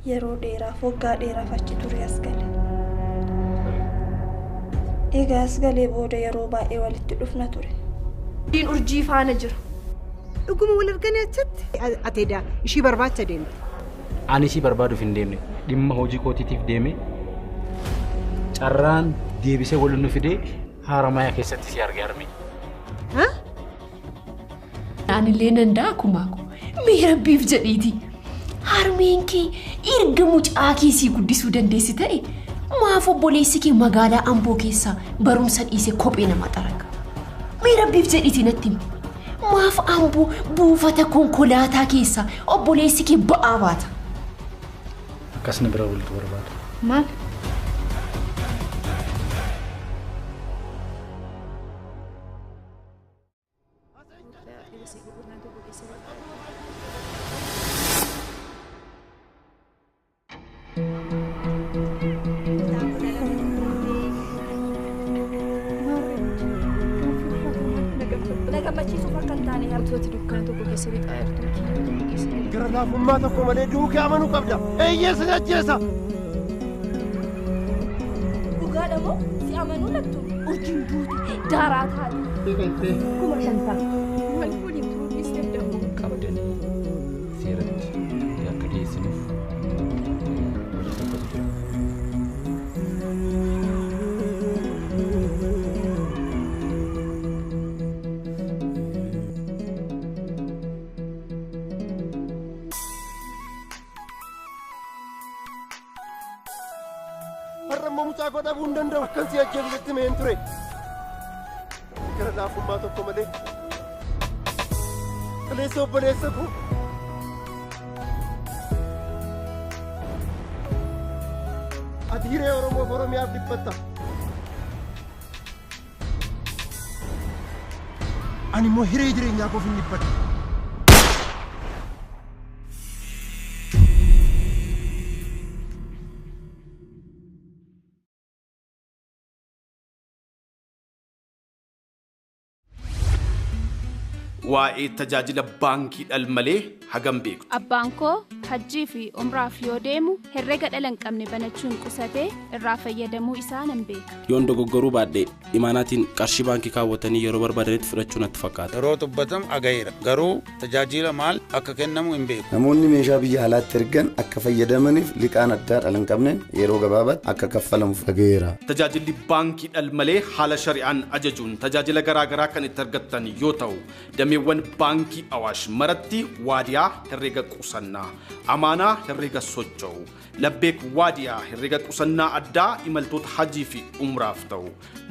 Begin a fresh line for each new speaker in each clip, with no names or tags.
yeroo dheeraaf waggaa dheeraaf achi ture as gale. Egaa as galee booda yeroo baay'ee walitti dhufna ture. Diin urjii faana jira.
Dhuguma wal arganii achatti ateedaa ishii barbaacha deemte.
Ani ishii barbaaduuf hin deemne dhimma hojii kootiitiif deeme carraan deebisee wal nu fidee Haramayaa keessatti si arge arme.
Ani illee nan daakuma miira biif jedhiiti. Harmeen kee erga mucaa keessii guddisuu dandeessi ta'e maaf obboleessi kee magaalaa Amboo keessaa barumsa dhiisee kophee nama xaraga. Miira biif jedhiiti natti maaf Amboo buufata konkolaataa keessaa obboleessi kee ba'aa baata.
Akkasni bira walitti barbaada.
Maal?
Umma tokko malee duukaa amanuu qabda. Eeyyeessa jajjeessa.
Dhugaadha moo si amanuu lattu? Urjiin duuti daaraa taate. Kuma shantaa. Wal fuudhiin turuunis danda'u.
Qabdanii seeratti akka dhiyeessinuuf hojii tokkotu jira.
Goda bundanda kan si ajjeesu jetti meen ture. Gara laafummaa tokko malee. Kaleessa obboleessa koo. Ati hiree Oromoof Oromiyaaf dhiphatta. Ani immoo hiree jireenyaa koof hin dhiphadhu.
waa'ee tajaajila baankii dhalmalee hagam beektu.
Abbaan koo hajjii fi umraaf yoo deemu herrega dhala hin qabne banachuun qusatee irraa fayyadamuu isaa nan beeka.
Yoon dogoggoruu baadhee imaanaatiin qarshii baankii kaawwatanii yeroo barbaadanitti fudhachuu natti fakkaata.
Yeroo dubbatam agayeera garuu tajaajila maal akka kennamu hin beeku.
Namoonni meeshaa biyya alaatti ergan akka fayyadamaniif liqaan addaa dhala hin qabne yeroo gabaabaatti akka kaffalamuuf agayeera.
Tajaajilli baankii dhalmalee haala shari'aan ajajuun tajaajila garaagaraa kan itti argattan yoo ta'u dameewwan baankii Awaash maratti waadiyaa herrega qusannaa amaanaa herrega socho'u labbeek waadiyaa herrega qusannaa addaa imaltoota hajii fi umraaf ta'u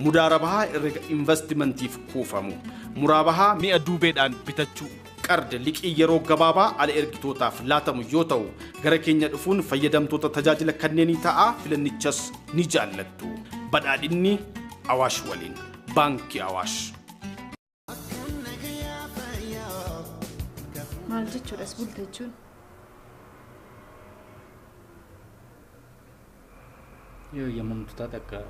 mudaarabahaa herrega investimentiif kuufamu muraabahaa mi'a duubeedhaan bitachuu qarde liqii yeroo gabaabaa ala ergitootaaf laatamu yoo ta'u gara keenya dhufuun fayyadamtoota tajaajila kanneenii ta'aa filannichas ni jaallattu badhaadhinni Awaash waliin baankii Awaash.
Maal jechuudhas bulta jechuun?
Yoo yemmuu taate akka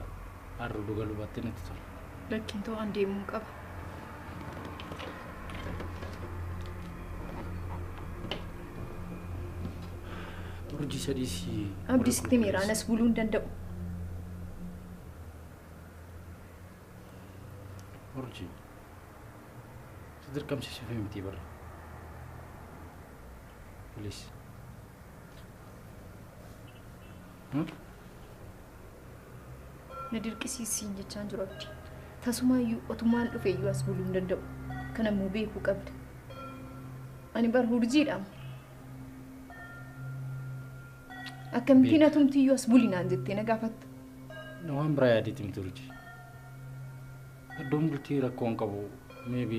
har'a dhuga lubaatti natti tola.
Lakkiin to'an deemuu qaba.
Urjii sadiisi.
Abdiisti miiraanas buluu hin danda'u.
Urjii. Dirqamsiisuuf miti bara. Please.
Na dirqisiisiin jechaan jiru abdii. Tasumaayyuu otumaan dhufeeyyuu as buluu hin danda'u. Kanammoo beekuu qabda. Ani bar urjiidhaam. Akkamittiin atumtiyyuu as bulinaan jettee na gaafatta.
Waan biraa yaadiitti miti urjii. Iddoon bultii rakkoon qabu maybe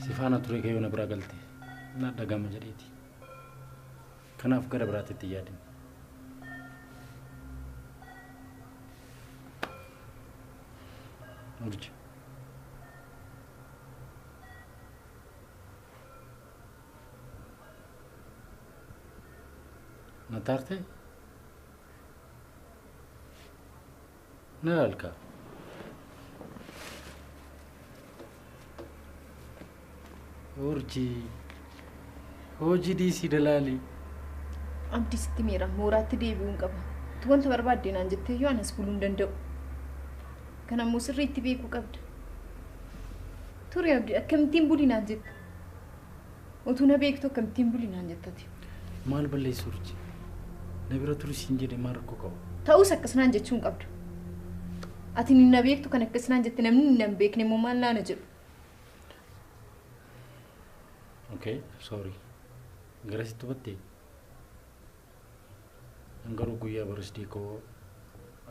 sifaana ture kee yoo na bira galte. Na dhagama jedheeti. Kanaaf gara biraatti yaadin. Urji. Na tarte? Na alka. Urji. Hoji di si dalali
Abdii sitti miira mooraatti deebi'uun qaba. Tu wanta barbaadde naan jettee yoo anas buluu hin danda'u. Kanammoo sirriitti beekuu qabda. Turi abdii akkamittiin bulii naan jetta? Otuu na beektu akkamittiin bulii naan jettati?
Maal balleessuu urji? Na bira turi siin jedhee maal rakkoo qabu?
Ta'us akkasnaan jechuun qabdu. Ati ni na beektu kan akkasnaan jette namni ni nan beekne immoo maal naana jedhu.
Okay, sorry. Garasitti battee. Garuu guyyaa barsiisdii koo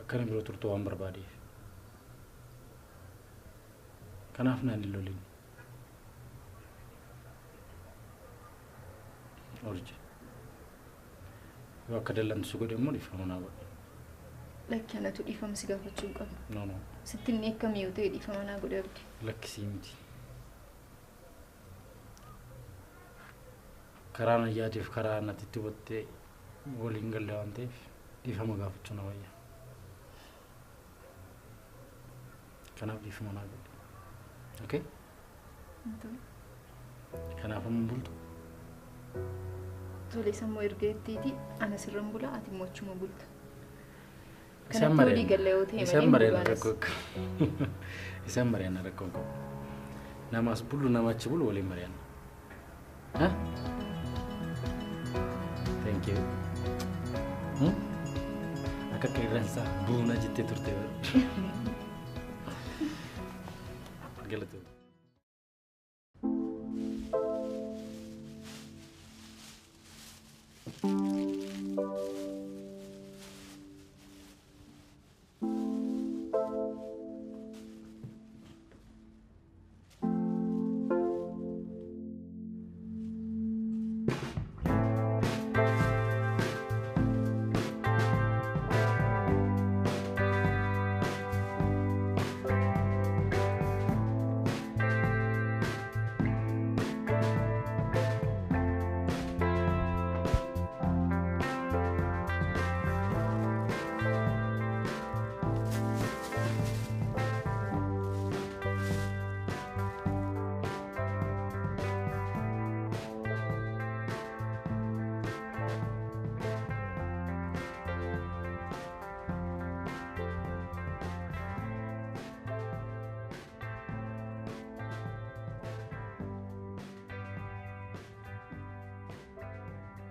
akkana biroo turtuu waan barbaadeef. Kanaaf naan hin lolin. Urji. Yoo akka dallantu godhe immoo dhiifama naa godhe.
Lakki anatu dhiifama si gaafachuu hin qabu.
No.
Sitti inni akkamii yoo ta'e dhiifama naa godhe abdii.
Lakkisii miti. Karaa na yaadeef karaa natti itti battee waliin galle waan ta'eef dhiifama gaafachuu na wayya. Kanaaf dhiifama naa godhe. Okay? Kanaaf amma bultu.
Tole sammuu ergeettiiti ana sirran bula ati immoo achuma bulta.
Isaan mari'an rakkoo isaan mari'an rakkoo qabu. Namaas bulu namachi bulu waliin mari'an. Huh? Thank you. Akka qeerransa buuna jettee turte. Galatu.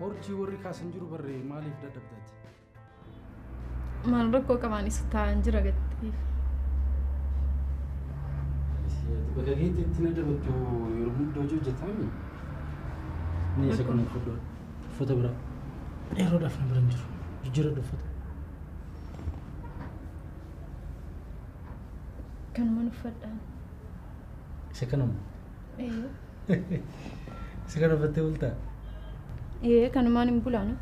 Orji warri kaasan jiru barree maaliif dadhabdati?
Maal rakkoo qabaanis taa'an jira gattiif.
Bakka keetti itti na dabattu yeroo hunda hojii hojjetami. Ni isa kun uffata biraa. Yeroodhaaf na bira hin jiru. Jijjiirradhu uffata.
Kanumaan uffadhaan.
Isa kanamu? Isa kana uffattee bultaa?
Kanumaan hin bulaanu.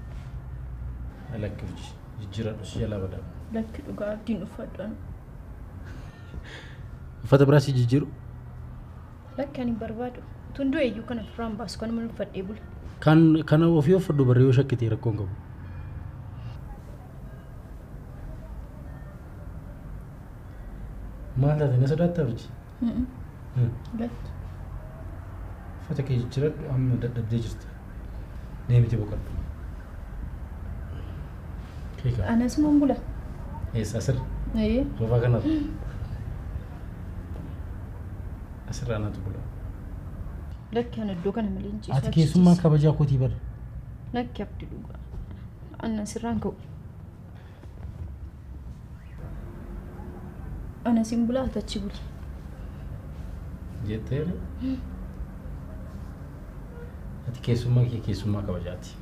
Lakki urji. Jijjiirradhu si jalaa badaa.
Lakki dhugaa abdiin uffadhaan.
Uffata biraa si jijjiiru?
Lakki ani barbaadu. Tunduu eeyyuu kana firaan baasu kanumaan uffadhee bula.
Kana ofii uffadhu barree yoo shakkitee rakkoon qabu. Maal taate na sodaattaa urji?
Lattu.
Uffata kee jijjiirradhu amma dadhabdee jirta. Deemiti boqodhu.
Anas moo bula?
Eessa asirra? Soofaa kanarra. Asirra anatu bula.
Lakki ana iddoo kana malee hin ciisu.
Ati keessummaa kabajaa kootii bara.
Lakki abdii dhugaa. Ana sirraan ka'u. Ana sin bula atachi buli.
Jetteera? Ati keessummaa kee keessummaa kabajaati.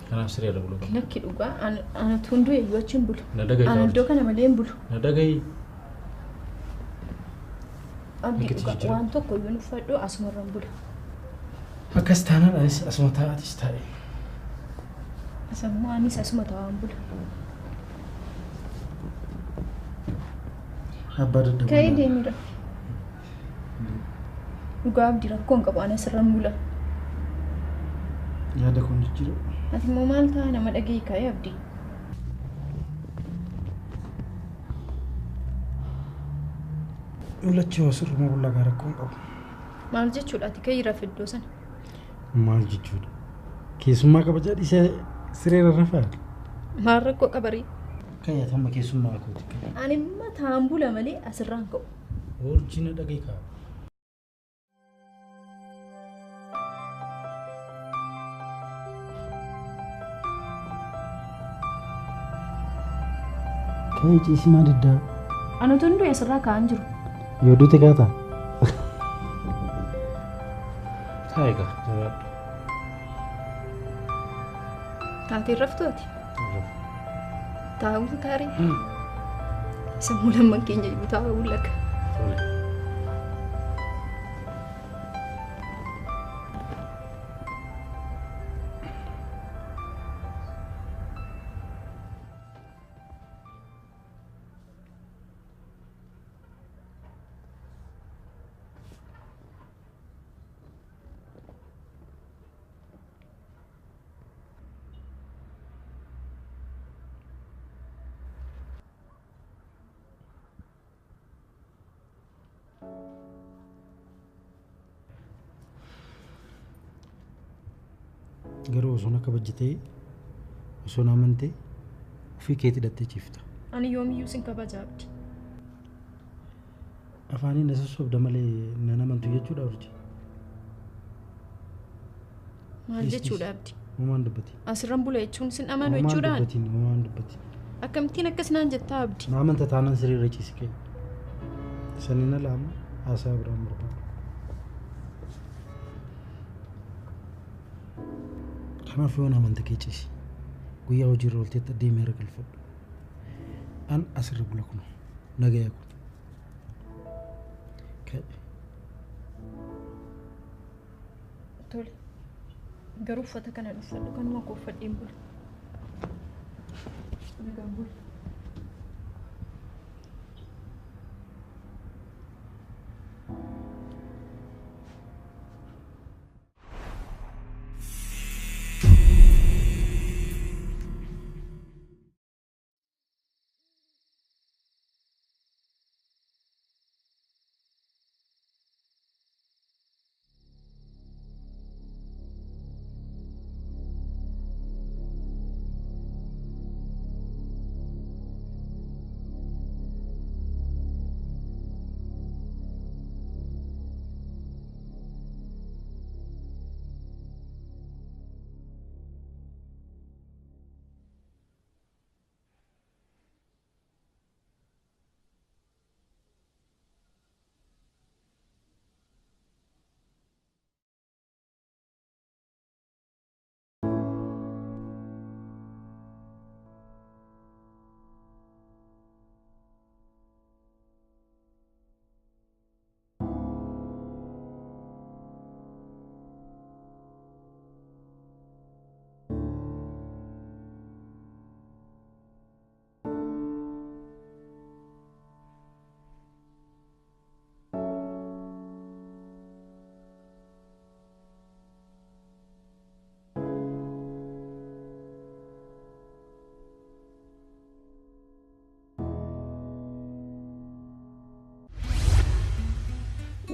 Kanaaf siree irra bulu qaba.
Lakki dhugaa ana tunduu eeyyuu achiin bulu.
Na dhagahi.
Ana iddoo kana malee hin bulu.
Na dhagahi.
Abdii dhugaa waan tokko iyyuu uffadhu asumarraan bula.
Akkas taanaan asuma taa'atis taa'e.
Asammoo anis asuma taa'aan bula.
Abbaa dadhabuu.
Ka'ee deemira. Dhugaa abdii rakkoon qabu ana sirraan bula.
Yaada kun jijjiiru.
Ati immoo maal ta'a nama dhagee ka'ee abdii.
Ulachii wasirruma bullagaa rakkoon qabu.
Maal jechuudha ati ka'ii rafe iddoo sana?
Maal jechuudha? Keessummaa kabajaa dhiisee Siree rarrafaa?
Maal rakkoo qabarii?
Kayyaa tamma keessummaa kooti.
Ani immoo taambula malee asirraan ka'u.
Orjina dhagee kaa. Kayyaa ciisii maal diddaa?
Ani tunduu asirraa ka'an jiru.
Yoo duute kaata? Taayiga jabaadhu.
Taatee raftooti. Taa'uutu taarii. Sammuu lamman keenya iyyuu taa'uu laga.
Garuu osoo akka bajjatee osoo namante ofii keetti hidhattee ciifta.
Ani yoomiyyuu sin kabajaabdi.
Afaaniin na sossobda malee na namantu jechuudha urji.
Maal jechuudhaabdi?
Uumaan dubbati.
Asirran bula jechuun sin amanu jechuudhaan?
Uumaan dubbati.
Akkamittiin akkas naan jettaa abdi?
Naamanta taanaan siriirra ciisi kee. Sanina lama haasaa biraan barbaadu. Kanaaf yoo namanta kee ciisi. Guyyaa hojiirra oolteetti deemee irra galfadhu. An asirra bula kun nagaya kun.
Tole. Garuu uffata kana uffadhu kanuma koo uffadheen bula. Nagaan bula.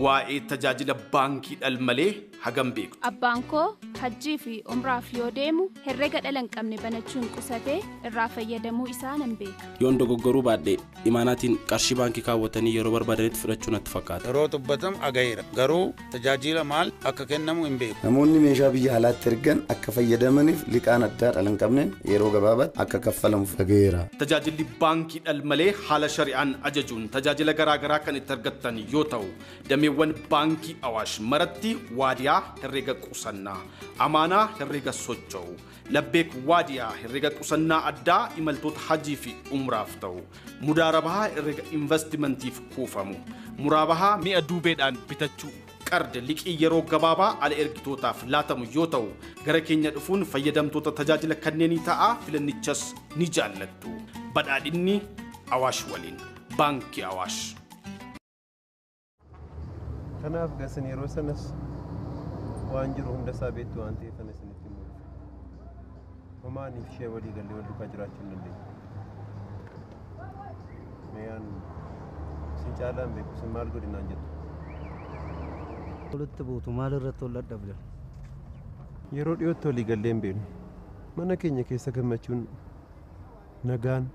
waa'ee tajaajila baankii dhalmalee hagam beektu.
Abbaan koo hajjii fi umraaf yoo deemu herrega dhala hin qabne banachuun qusatee irraa fayyadamuu isaa nan beeka.
Yoon dogoggoruu baadhee imaanaatiin qarshii baankii kaawwatanii yeroo barbaadanitti fudhachuu natti fakkaata.
Yeroo dubbatam agayeera. Garuu tajaajila maal akka kennamu hin beeku.
Namoonni meeshaa biyya alaatti ergan akka fayyadamaniif liqaan addaa dhala hin qabneen yeroo gabaabaatti akka kaffalamuuf agayeera.
Tajaajilli baankii dhalmalee haala shari'aan ajajuun tajaajila garaagaraa kan itti argattan yoo ta'u dameewwan baankii awaash maratti waadiyaa herrega qusannaa amaanaa herrega socho'u labbeek waadiyaa herrega qusannaa addaa imaltoota hajii fi umraaf ta'u mudaarabahaa herrega investimentiif kuufamu muraabahaa mi'a duubeedhaan bitachuu qarda liqii yeroo gabaabaa ala ergitootaaf laatamu yoo ta'u gara keenya dhufuun fayyadamtoota tajaajila kanneenii ta'aa filannichas ni jaallattu badhaadhinni awaash waliin baankii awaash.
Kanaaf gasan yeroo sanas waan jiru hunda isaa beektu waan ta'eef ana isinitti himu. Homaaniif ishee walii gallee wal duukaa jiraachuu hin dandeenye. Meeyaan isin caalaan beeku isin maal godhinaan jettu.
Walitti buutu maal irratti ol dadhabdan?
Yeroo dhiyootti walii gallee hin beeknu. mana keenya keessa gammachuun nagaan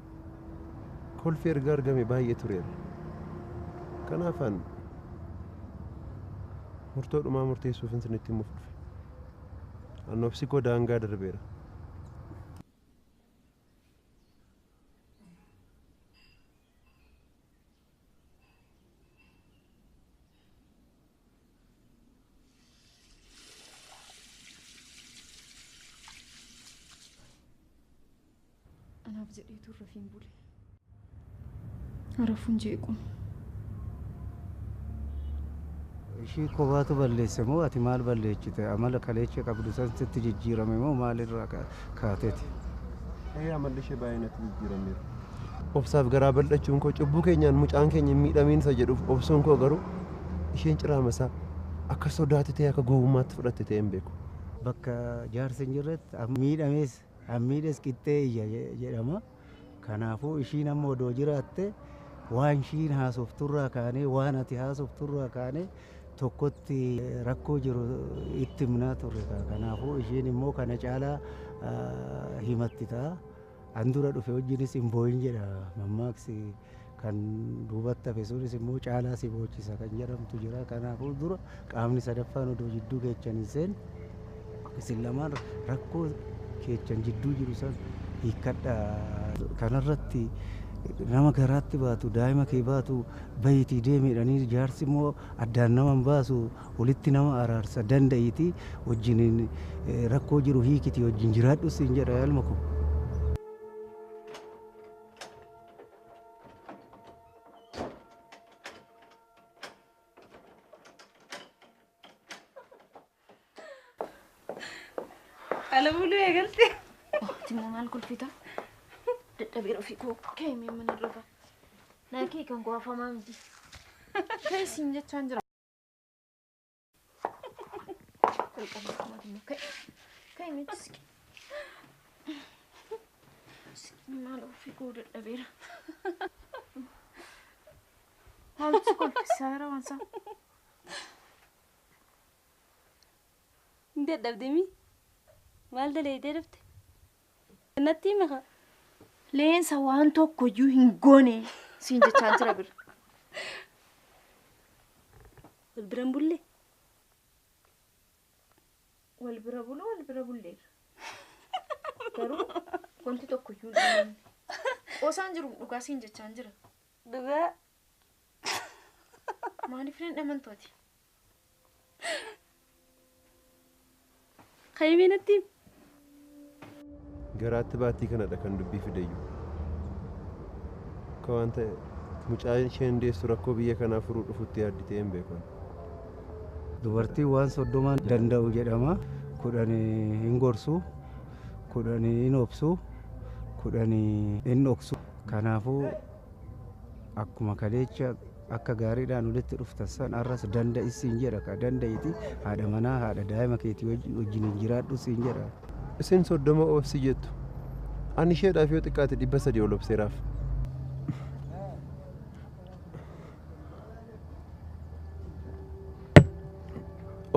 kolfi erga argame baay'ee tureera. Kanaafan murtoodhumaa murteessuuf isinitti himuuf dhufe. Annobsi koo daangaa darbeera.
Anaaf jedheetu rafiin bule. Rafuun jeequ.
Ishii kophaatu balleesse moo ati maal balleessite? Amala kaleessa qabdu sanatti jijjiirame moo maalirraa kaateeti?
Amalli ishee baay'inatti jijjiirameera. Obsaaf garaa bal'achuun koo cubbuu keenyaan mucaan keenya miidhamiin isa jedhuuf obsuun koo garuu isheen ciraamasaa akka sodaatti ta'e akka gowwummaatti fudhatte ta'e hin beeku.
Bakka jaarsa hin jirretti miidhamees miidhes qixxee jedhama. Kanaafuu ishiin amma odoo jiraatte waan ishiin haasofturraa kaanee waan ati haasofturraa kaanee tokkotti rakkoo jiru itti himnaa turre. Kanaafuu ishiin immoo kana caalaa himatti ta'a. An dura dhufe wajjinis hin boo'in jedha mammaaksi kan duubatti hafe sunis immoo caalaa si boochisa kan jedhamtu jira. Kanaafuu dura qaamni sadaffaan odoo jidduu keechan hin seen isin lamaan rakkoo keechan jidduu jiru san hiikkadha. Kanarratti nama garaatti baatu daa'ima kee baatu bayitii deemedhanii jaarsi immoo addaan nama hin baasu walitti nama araarsa danda'iiti wajjin rakkoo jiru hiikiti wajjin jiraadhu siin jedha yaalma kun.
Alabulu eegalte. Timmoo maal kolfita? Dadhabee ofii koo keemee mana irra. Naakii kan koo afamaa miti. Keessiin jechaan jira. Keemee jiski. Maal ofii koo dadhabeera. Maaltu kolfisaa jira waan isaa?
Dadhabdemi? Maal daleedee dhufte? Natti himi.
Leensa waan tokkoyyuu hin goone siin jechaan jira bira.
Wal bira hin bulle?
Wal bira bulu wal bira bulleera. Garuu wanti tokkoyyuu hin goone. Osaan jiru dhugaa siin jechaan jira.
Dhugaa?
Maaliif hin dhamantooti?
Kaymee natti himi.
Garaatti baatii kanadha kan dubbii fideeyyu. Akka waan ta'e mucaan isheen deessu rakkoo biyya kanaa furuu dhufutti yaadditee hin beekan.
Dubartiin waan soddomaan danda'u jedhama. 10 hin gorsu, 10 hin obsu, 10 hin dhoksu. Kanaafuu akkuma kaleecha akka gaariidhaan walitti dhuftan san arras danda'i siin jedha. Ka danda'iiti haadha manaa haadha daa'ima keetii wajjin jiraadhu siin jedha.
Isin soddoma obsi jettu. Ani isheedhaaf yoo xiqqaate 300 ol obseeraaf.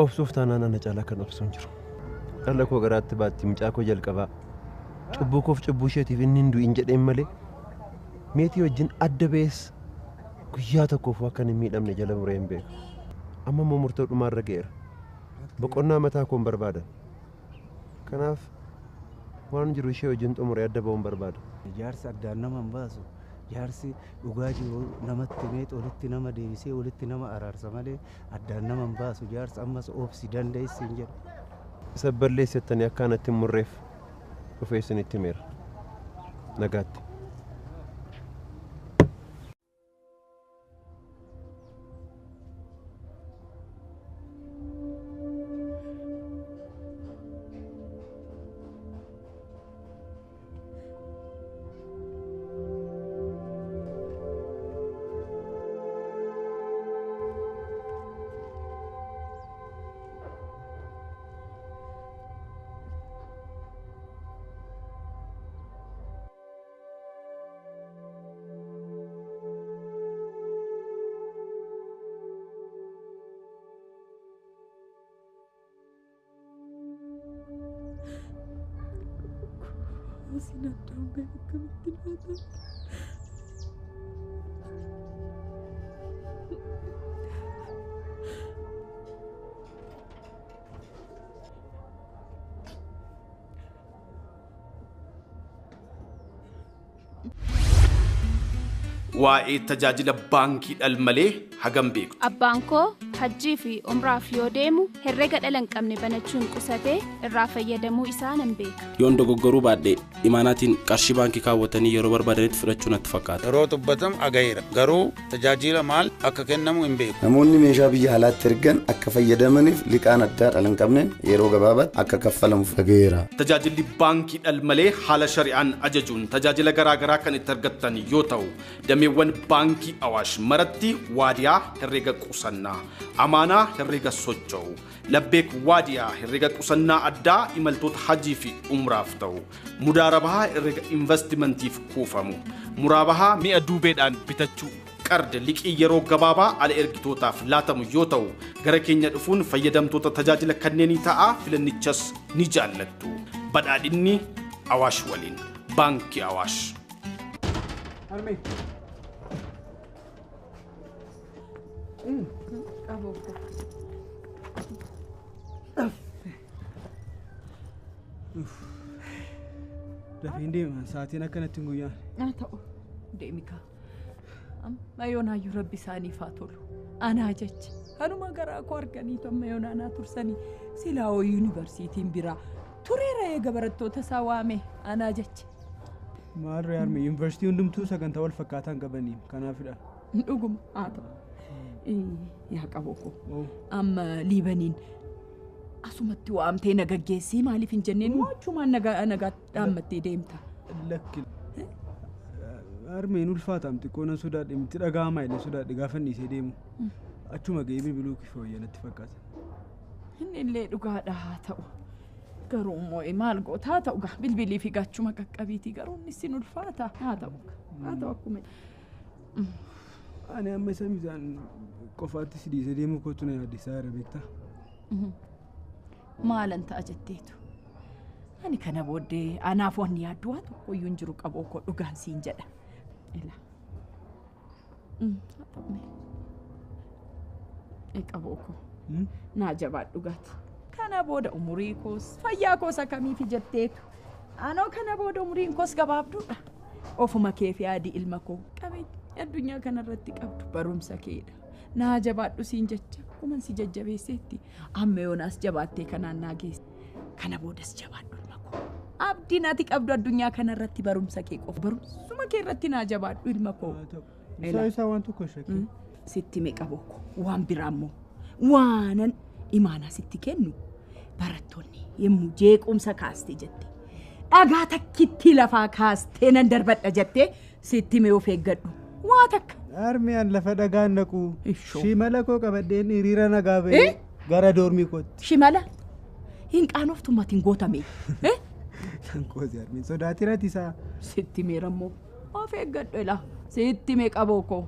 Obsuuf taanaan ana caalaa kan obsuun jiru. Dhala koo garaatti baatti mucaa koo jalqabaa. Cubbuu koof cubbuu isheetiif inni hin du'in jedheen malee meetii wajjin adda bees guyyaa tokkoof akka hin miidhamne jala muree hin beeku. Amma immoo murtoo dhumaarra ga'eera. Boqonnaa mataa koon barbaadan. Kanaaf waan jiru ishee wajjin xumuree adda ba'uun barbaada.
Jaarsi addaan nama hin baasu. Jaarsi dhugaa jiru namatti meet walitti nama deebisee walitti nama araarsa malee addaan nama hin baasu. Jaarsi ammas obsi danda'is hin jedhu.
Isa balleessattanii akka anatti hin murreef dhufee isinitti himeera. Nagaatti.
waa'ee tajaajila baankii dhalmalee hagam beektu.
Abbaan koo hajjii fi umraaf yoo deemu herrega dhala hin qabne banachuun qusatee irraa fayyadamuu isaa nan beeka.
Yoon dogoggoruu baadhee imaanaatiin qarshii baankii kaawwatanii yeroo barbaadanitti fudhachuu natti fakkaata.
Yeroo dubbatamu agayeera. Garuu tajaajila maal akka kennamu hin beeku.
Namoonni meeshaa biyya alaatti ergan akka fayyadamaniif liqaan addaa dhala hin qabneen yeroo gabaabaatti akka kaffalamuuf agayeera.
Tajaajilli baankii dhalmalee haala shari'aan ajajuun tajaajila garaagaraa kan itti argattan yoo ta'u dameewwan baankii awaash maratti waadiyaa herrega qusannaa amaanaa herrega socho'u labbeek waadiyaa herrega qusannaa addaa imaltoota hajii fi umraaf ta'u mudaarabahaa herrega investimentiif kuufamu muraabahaa mi'a duubeedhaan bitachuu qarda liqii yeroo gabaabaa ala ergitootaaf laatamu yoo ta'u gara keenya dhufuun fayyadamtoota tajaajila kanneenii ta'aa filannichas ni jaallattu badhaadhinni awaash waliin baankii awaash.
Dafeen deeman sa'aatiin akkanatti hin guyyaan.
Haa ta'u deemika. Amma yoonaayyuu rabbi isaaniif haa tolu. Anaa jecha kanuma garaa koo arganiitu amma yoonaanaa tursanii silaa yuunivarsiitiin biraa tureera eega barattoota isaa waame anaa jecha.
Maal re'aarme yuunivarsiitii hundumtuu sagantaa wal fakkaataan qabanii kanaafidha.
Dhuguma haa ta'u. Yaa qaboo koo amma liibaniin asumatti waamtee nagaggeessii maaliif hin jenneen moochumaan nagaa dhaammattee deemta.
Lakki. Armeen ulfaatamti qoona sodaadhe miti dhaga'amaa illee sodaadhe gaafa dhiisee deemu achuma ga'ee bilbiluu kifooyyee natti fakkaata.
Inni illee dhugaadha haa ta'u. Garuu immoo maal goota haa ta'u bilbilii fi gachuma qaqqabiitii garuu inni sin ulfaata haa ta'u akkuma.
Ani amma isa misaan qofaatti si dhiisee deemuu kootu na yaaddisaa jira beektaa.
Maalan ta'a jetteetu. Ani kana booddee anaaf wanni yaaddu waa tokkoyyuu hin jiru qaboo koo dhugaan siin jedha. Qaboo koo naa jabaadhu dhugaati. Kana booda umurii koos fayyaa koos akkamiif jetteetu. Anoo kana booda umuriin koos gabaabduudha. Ofuma kee fi yaadi ilma koo qabeenya addunyaa kanarratti qabdu barumsa keedha. Naa jabaadhu siin jecha akkuma si jajjabeesseetti amma yoonaas jabaattee kanaan naa geesse. Kana boodas jabaadhu ilma koo. Abdiin ati qabdu addunyaa kanarratti barumsa kee qofa. Barumsuma kee irratti naa jabaadhu ilma koo.
Isaa waan tokko shakkii.
Sitti mee qaboo koo waan biraa immoo waanan imaanaa sitti kennu barattoonni yemmuu jeequmsa kaaste jette. Dhagaa takkitti lafaa kaastee nan darbadha jettee sitti mee of eeggadhu. Waa takka.
Armiyaan lafa dhagaan naqu. Shimala koo qabadheen hiriira nagaa ba'ee gara doormii kootti.
Shimala? Hin qaanoftummatiin gootame.
Sankoosi armiin sodaatiirati isaa.
Sitti mee rammoo of eeggadhu ilaa. Sitti mee qaboo koo.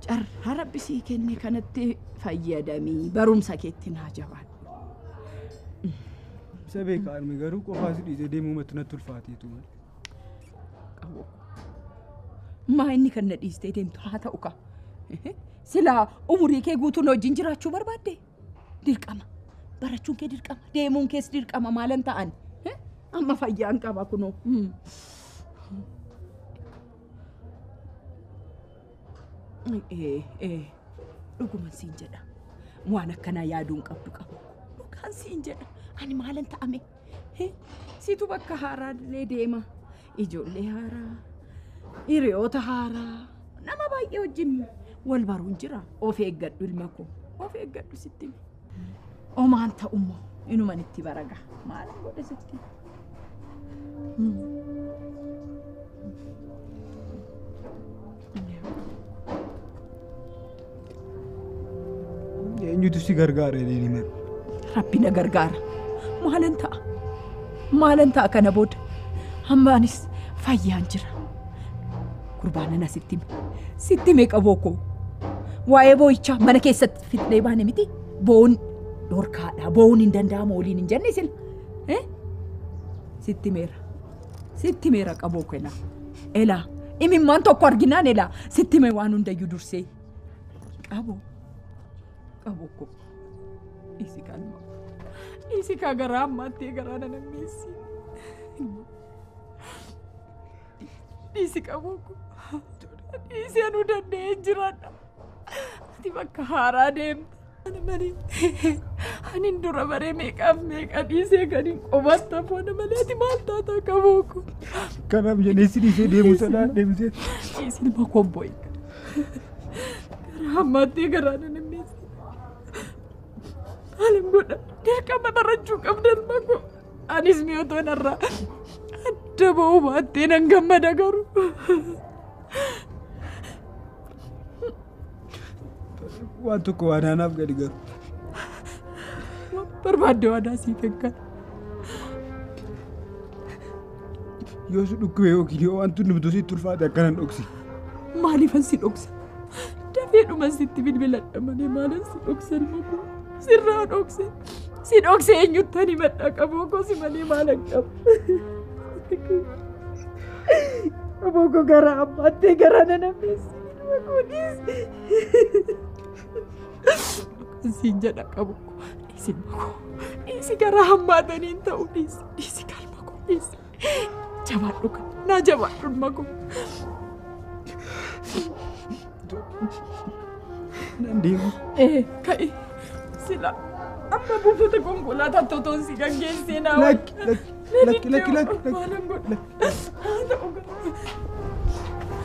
Carraa rabbi sii kenne kanatti fayyadamii barumsa keetti naa jabaadhu.
Isa beekaa armi garuu qofaa si dhiisee deemuu matu natti ulfaateetu.
Qaboo. Maa inni kan na dhiistee deemtu haa ta'u ka. Silaa umurii kee guutuun wajjin jiraachuu barbaadde? Dirqama. Barachuun kee dirqama. Deemuun kees dirqama maalan ta'an? Amma fayyaan qaba kunoo. Dhuguman siin jedha. Waan akkanaa yaaduun qabdu qabu. Dhugaan siin jedha. Ani maalan ta'ame? Situ bakka haaraallee deema. Ijoollee haaraa. Hiriyoota haaraa. Nama baay'ee wajjin wal baruun jira. Of eeggadhu ilma koo. Of eeggadhu sitti. Omaan ta'ummoo inuman itti baraga. Maalan godhe sitti?
Eenyutu si gargaara jedhanii mara?
Rabbi na gargaara. Maalan ta'a? Maalan ta'a kana booda? Hammaanis fayyaan jira. Kurbaanana sitti mee qaboo koo? Waa'ee boo'ichaa mana keessatti fidnee baane miti? Bo'uun dhorkaadha. Bo'uun hin danda'amu waliin hin jenne sila. sitti meera qaboo kena ela imimmaan tokko arginaan ela sitti mee waan hundayyuu dursee qaboo ko isi ka garaa ammaatti garaa na nammeessi isi qaboo ko isi anu danda'ee jiraadha ati bakka haaraa deemta ana malee anin dura baree meeqaaf meeqa dhiisee kan hin qobatta foona malee ati maal taataa qaboo ko
kanaaf jennee si dhiisee deemuu sanaa deemsee
isi ilma kobboo garaa ammaatti garaa na nammeessi Alam godha dirqama barachuu qabda ilma ko anis mi'ootoo narraa adda ba'uu baattee nan gammada garuu
waan tokko waan anaaf gadi garu
barbaadde waadaa siif eeggan
yoo si dhukkube yookiin yoo wanti nuti sitti ulfaate akkanan dhoksi
maaliifan si dhoksa dafeedhuma sitti bilbiladha malee maalan si dhoksa ilma ko sirraa dhokse si dhokse eenyuttani madha qaboo ko si malee maalan qabu qaboo ko garaa abbaattee garaa na nammeessi ilma ko dhiisi siin jedha qabu ko dhiisi ilma ko dhiisi garaa hammaataniin ta'u dhiisi kalma ko dhiisi jabaadhu kan naa jabaadhu ilma ko
nan deemu
ka'i sila amma buufata konkolaataa totoon si gaggeessee naa
lakki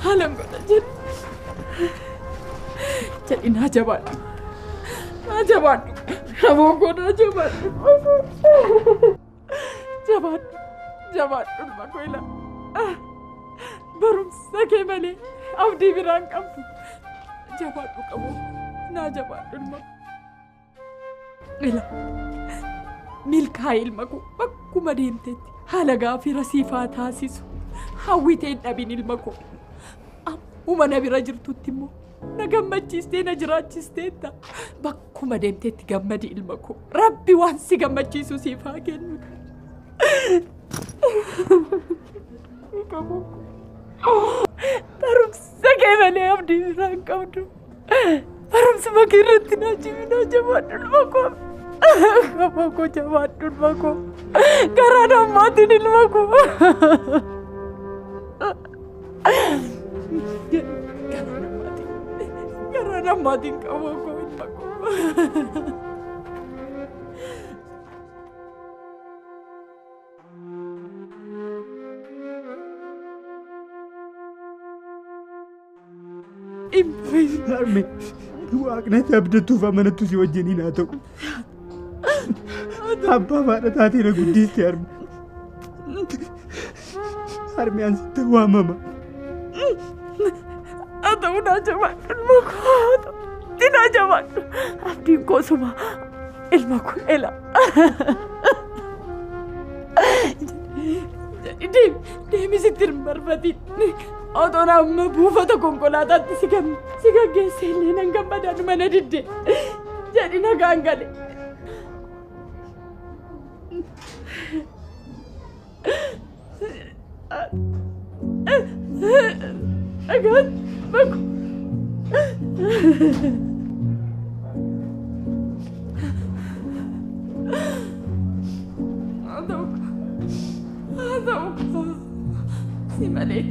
haalan godha jedhi naa jabaadhu qaboo ko naa jabaadhu ilma ko ila barumsa kee malee abdii biraan qabdu jabaadhu qaboo naa jabaadhu ilma ila milkaa'e ilma ko bakkuma deemtetti haala gaafii rasiifaa taasisu hawwitee hin dhabin ilma ko ammuma na bira jirtutti immoo na gammachiistee na jiraachisteetta bakkuma deemtetti gammadi ilma ko rabbi waan si gammachiisu siif haa kennu barumsa kee malee abdii biraan qabdu barumsuma kee irratti naa jibinaa jabaadhu ilma ko qaboo ko jabaadhu ilma ko garaa nammaatiin ilma ko garaa nammaatiin qaboo ko ilma ko
harme waaqnatti abdattuuf amanattu si wajjiniin haa ta'u abbaa faadha taatee na guddiste harme ansitti waamama
haa ta'u naa jabaadhu ilma ko naa jabaadhu abdiin koo suma ilma ko ela deemi sitti hin barbaadin otoon amma buufata konkolaataatti si gaggeessee illee nan gammadaan mana didde jedhi nagaan gale nagaan bakku haa ta'u si malee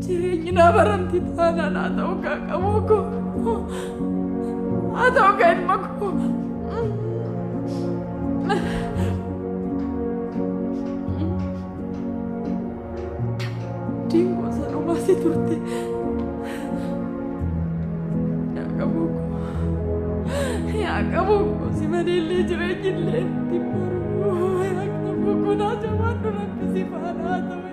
jireenyi naa baramti taanaan haa ta'u kaa qaboo ko haa ta'u kaa ilma ko diingoo sanumaa si turte yaa qaboo ko si malee illee jireenyi illee itti baru yaa qaboo ko naa jabaadhu rabbi si faana haa ta'u